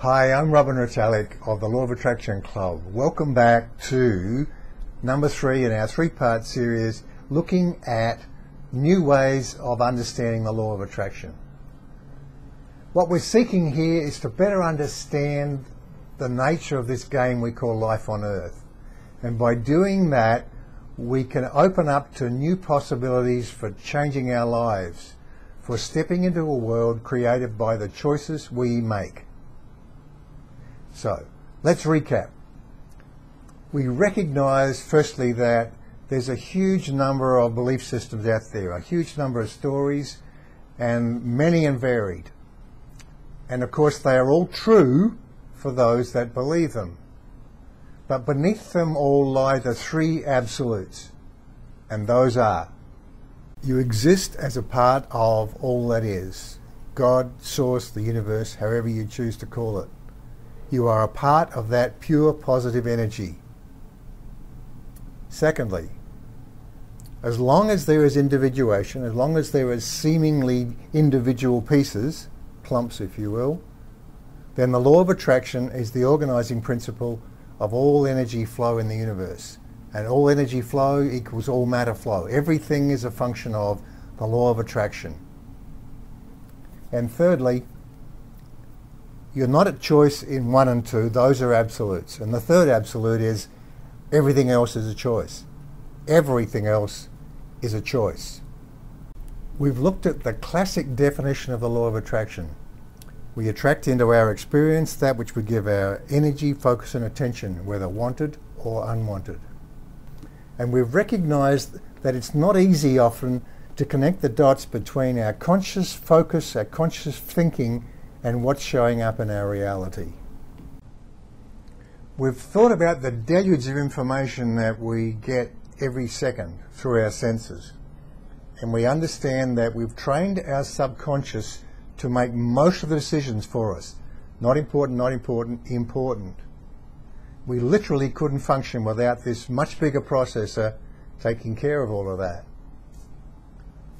Hi, I'm Robin Retallick of the Law of Attraction Club. Welcome back to number 3 in our 3-part series looking at new ways of understanding the law of attraction. What we're seeking here is to better understand the nature of this game we call life on Earth. And by doing that, we can open up to new possibilities for changing our lives, for stepping into a world created by the choices we make. So, let's recap. We recognize, firstly, that there's a huge number of belief systems out there, a huge number of stories, and many and varied. And of course, they are all true for those that believe them. But beneath them all lie the 3 absolutes, and those are: you exist as a part of all that is, God, Source, the universe, however you choose to call it. You are a part of that pure positive energy. Secondly, as long as there is individuation, as long as there is seemingly individual pieces, clumps if you will, then the law of attraction is the organizing principle of all energy flow in the universe. And all energy flow equals all matter flow. Everything is a function of the law of attraction. And thirdly, you're not at choice in 1 and 2, those are absolutes. And the third absolute is everything else is a choice. Everything else is a choice. We've looked at the classic definition of the law of attraction. We attract into our experience that which we give our energy, focus and attention, whether wanted or unwanted. And we've recognized that it's not easy often to connect the dots between our conscious focus, our conscious thinking, and what's showing up in our reality. We've thought about the deluge of information that we get every second through our senses. And we understand that we've trained our subconscious to make most of the decisions for us. Not important, not important, important. We literally couldn't function without this much bigger processor taking care of all of that.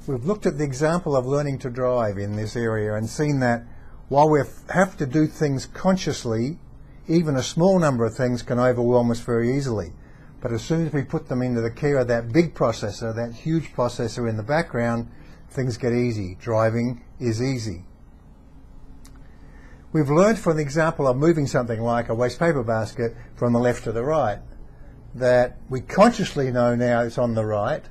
We've looked at the example of learning to drive in this area and seen that while we have to do things consciously, even a small number of things can overwhelm us very easily. But as soon as we put them into the care of that big processor, that huge processor in the background, things get easy. Driving is easy. We've learned from the example of moving something like a waste paper basket from the left to the right that we consciously know now it's on the right,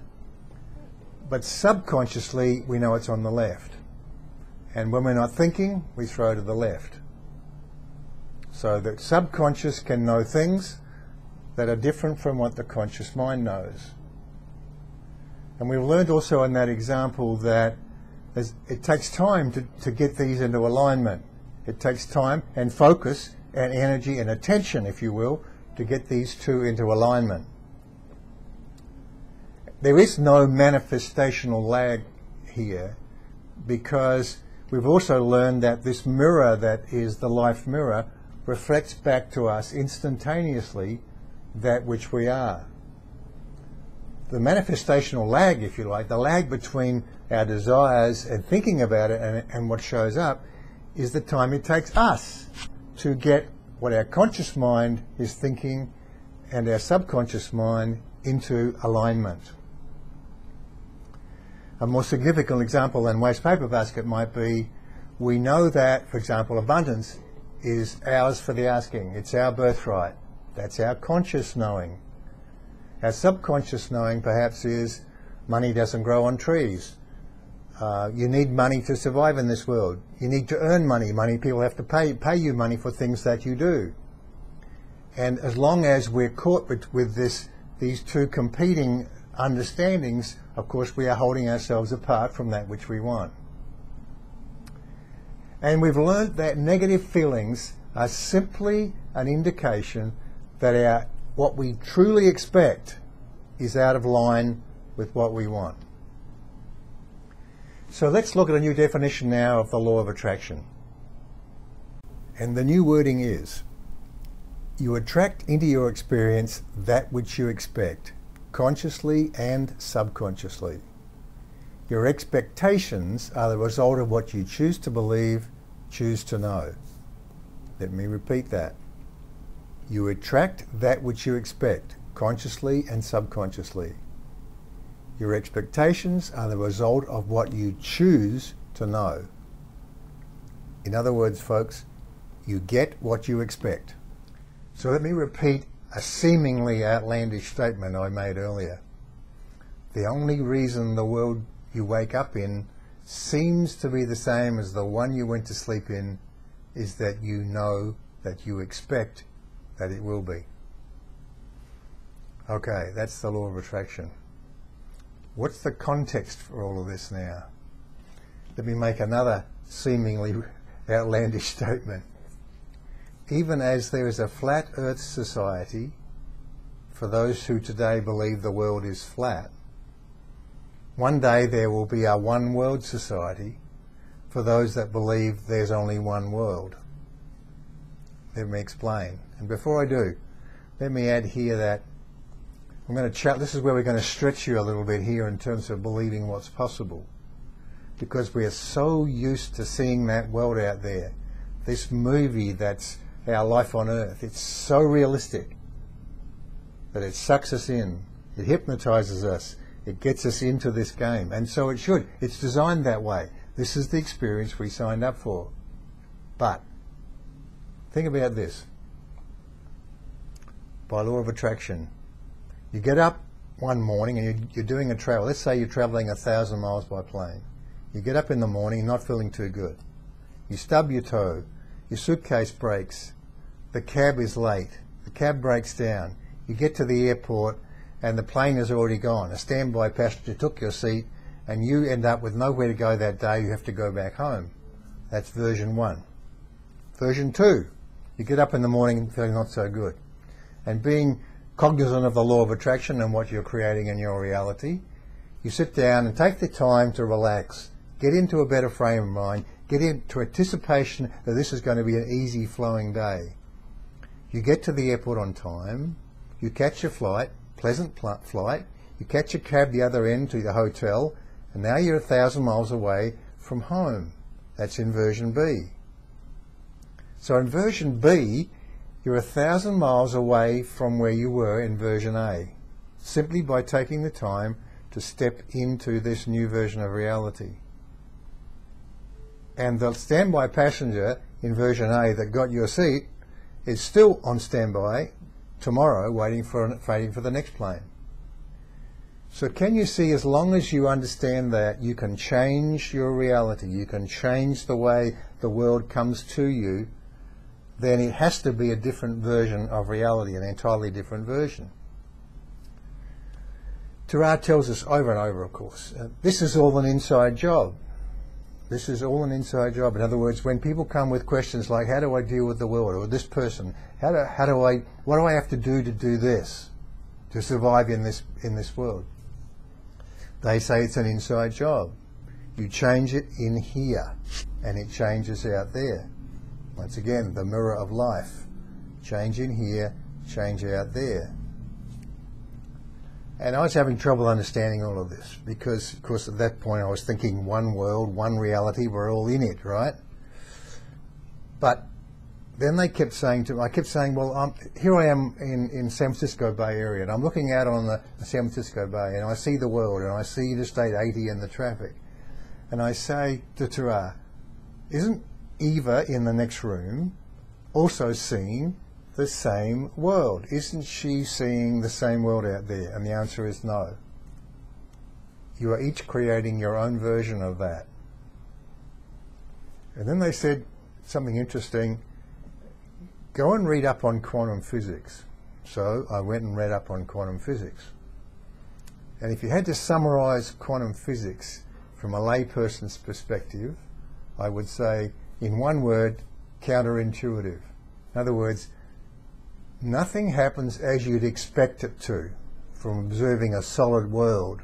but subconsciously we know it's on the left. And when we're not thinking, we throw to the left. So the subconscious can know things that are different from what the conscious mind knows. And we've learned also in that example that it takes time to get these into alignment. It takes time and focus and energy and attention, if you will, to get these 2 into alignment. There is no manifestational lag here, because we've also learned that this mirror that is the life mirror reflects back to us instantaneously that which we are. The manifestational lag, if you like, the lag between our desires and thinking about it and what shows up, is the time it takes us to get what our conscious mind is thinking and our subconscious mind into alignment. A more significant example than waste paper basket might be, we know that, for example, abundance is ours for the asking. It's our birthright. That's our conscious knowing. Our subconscious knowing perhaps is money doesn't grow on trees. You need money to survive in this world. You need to earn money. People have to pay you money for things that you do. And as long as we're caught with these 2 competing understandings, of course we are holding ourselves apart from that which we want. And we've learned that negative feelings are simply an indication that what we truly expect is out of line with what we want. So let's look at a new definition now of the law of attraction. And the new wording is, you attract into your experience that which you expect, consciously and subconsciously. Your expectations are the result of what you choose to believe, choose to know. Let me repeat that. You attract that which you expect, consciously and subconsciously. Your expectations are the result of what you choose to know. In other words, folks, you get what you expect. So let me repeat a seemingly outlandish statement I made earlier. The only reason the world you wake up in seems to be the same as the one you went to sleep in is that you know that you expect that it will be. Okay, that's the law of attraction. What's the context for all of this now? Let me make another seemingly outlandish statement. Even as there is a flat earth society for those who today believe the world is flat, one day there will be a one world society for those that believe there's only one world. Let me explain. And before I do, let me add here that this is where we're going to stretch you a little bit here in terms of believing what's possible. Because we are so used to seeing that world out there. This movie that's our life on earth. It's so realistic that it sucks us in. It hypnotizes us. It gets us into this game. And so it should. It's designed that way. This is the experience we signed up for. But think about this. By law of attraction, you get up one morning and you're doing a travel. Let's say you're traveling 1,000 miles by plane. You get up in the morning not feeling too good. You stub your toe. Your suitcase breaks. The cab is late. The cab breaks down. You get to the airport and the plane is already gone. A standby passenger took your seat and you end up with nowhere to go that day. You have to go back home. That's version 1. Version 2, you get up in the morning feeling not so good. And being cognizant of the law of attraction and what you're creating in your reality, you sit down and take the time to relax. Get into a better frame of mind. Get into anticipation that this is going to be an easy flowing day. You get to the airport on time. You catch your flight, pleasant flight. You catch a cab the other end to the hotel, and now you're 1,000 miles away from home. That's in version B. So in version B, you're 1,000 miles away from where you were in version A, simply by taking the time to step into this new version of reality. And the standby passenger in version A that got your seat is still on standby tomorrow waiting for the next plane. So can you see, as long as you understand that, you can change your reality, you can change the way the world comes to you, then it has to be a different version of reality, an entirely different version. Torah tells us over and over, of course, this is all an inside job. This is all an inside job. In other words, when people come with questions like, how do I deal with the world, or this person, what do I have to do this, to survive in this world? They say it's an inside job. You change it in here, and it changes out there. Once again, the mirror of life. Change in here, change out there. And I was having trouble understanding all of this because, of course, at that point I was thinking one world, one reality, we're all in it, right? But then they kept saying to me, I kept saying, well, here I am in San Francisco Bay Area, and I'm looking out on the San Francisco Bay, and I see the world, and I see Interstate 80 and the traffic. And I say to Torah, isn't Eva in the next room also seeing the same world? Isn't she seeing the same world out there? And the answer is no. You are each creating your own version of that. And then they said something interesting. Go and read up on quantum physics. So I went and read up on quantum physics. And if you had to summarize quantum physics from a layperson's perspective, I would say, in one word, counterintuitive. In other words, nothing happens as you'd expect it to from observing a solid world.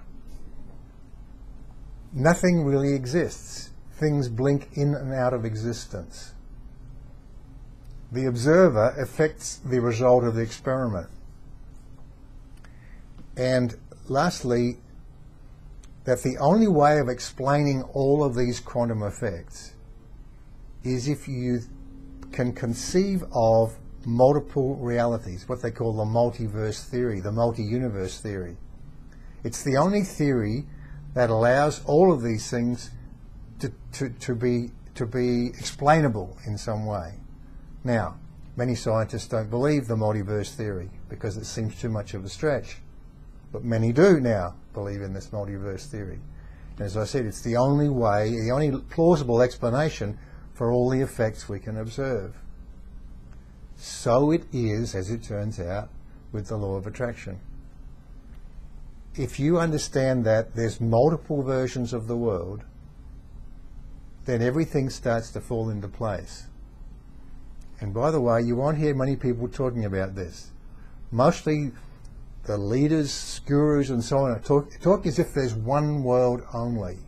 Nothing really exists. Things blink in and out of existence. The observer affects the result of the experiment. And lastly, that the only way of explaining all of these quantum effects is if you can conceive of multiple realities, what they call the multiverse theory, the multi-universe theory. It's the only theory that allows all of these things to be explainable in some way. Now, many scientists don't believe the multiverse theory because it seems too much of a stretch, but many do now believe in this multiverse theory. And as I said, it's the only way, the only plausible explanation for all the effects we can observe. So it is, as it turns out, with the law of attraction. If you understand that there's multiple versions of the world, then everything starts to fall into place. And by the way, you won't hear many people talking about this. Mostly the leaders, gurus and so on talk as if there's one world only.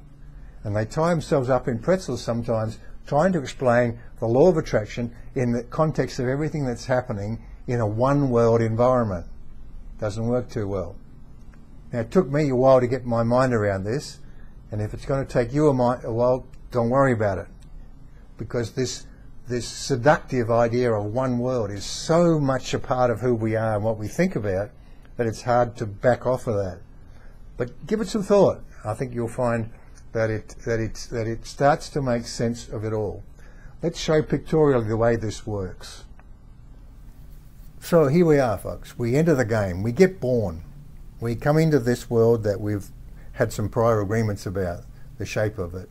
And they tie themselves up in pretzels sometimes trying to explain the law of attraction in the context of everything that's happening in a one world environment. Doesn't work too well. Now, it took me a while to get my mind around this, and if it's going to take you a while, don't worry about it, because this seductive idea of one world is so much a part of who we are and what we think about that it's hard to back off of that. But give it some thought. I think you'll find that it starts to make sense of it all. Let's show pictorially the way this works. So here we are, folks. We enter the game. We get born. We come into this world that we've had some prior agreements about, the shape of it.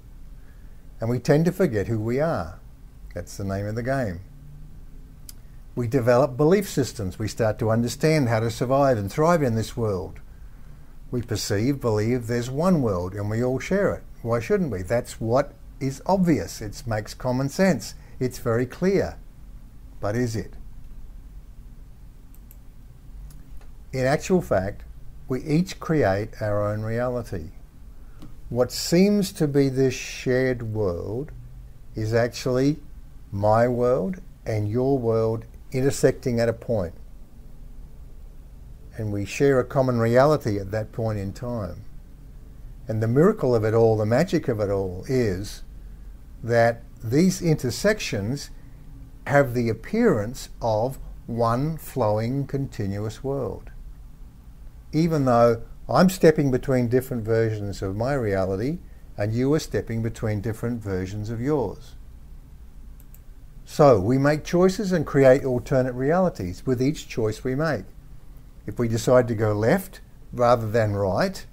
And we tend to forget who we are. That's the name of the game. We develop belief systems. We start to understand how to survive and thrive in this world. We believe there's one world and we all share it. Why shouldn't we? That's what is obvious. It makes common sense. It's very clear. But is it? In actual fact, we each create our own reality. What seems to be this shared world is actually my world and your world intersecting at a point. And we share a common reality at that point in time. And the miracle of it all, the magic of it all, is that these intersections have the appearance of one flowing continuous world. Even though I'm stepping between different versions of my reality and you are stepping between different versions of yours. So we make choices and create alternate realities with each choice we make. If we decide to go left rather than right,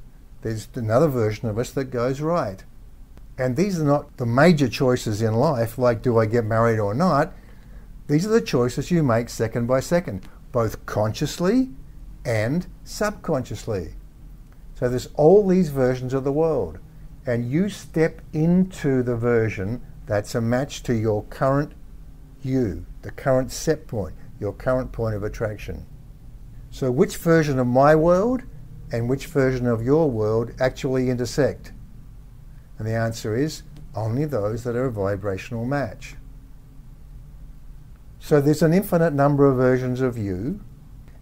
there's another version of us that goes right. And these are not the major choices in life, like do I get married or not. These are the choices you make second by second, both consciously and subconsciously. So there's all these versions of the world, and you step into the version that's a match to your current you, the current set point, your current point of attraction. So which version of my world and which version of your world actually intersect? And the answer is only those that are a vibrational match. So there's an infinite number of versions of you,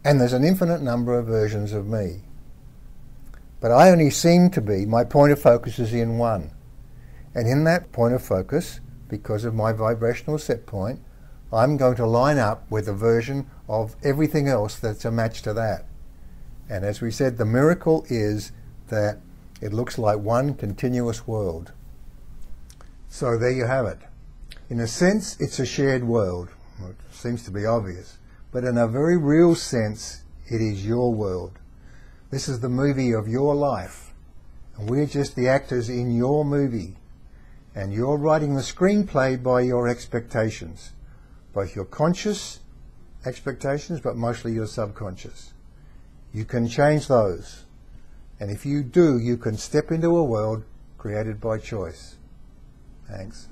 and there's an infinite number of versions of me. But I only seem to be, my point of focus is in one. And in that point of focus, because of my vibrational set point, I'm going to line up with a version of everything else that's a match to that. And as we said, the miracle is that it looks like one continuous world. So there you have it. In a sense, it's a shared world. Well, it seems to be obvious. But in a very real sense, it is your world. This is the movie of your life. And we're just the actors in your movie. And you're writing the screenplay by your expectations. Both your conscious expectations, but mostly your subconscious. You can change those. And if you do, you can step into a world created by choice. Thanks.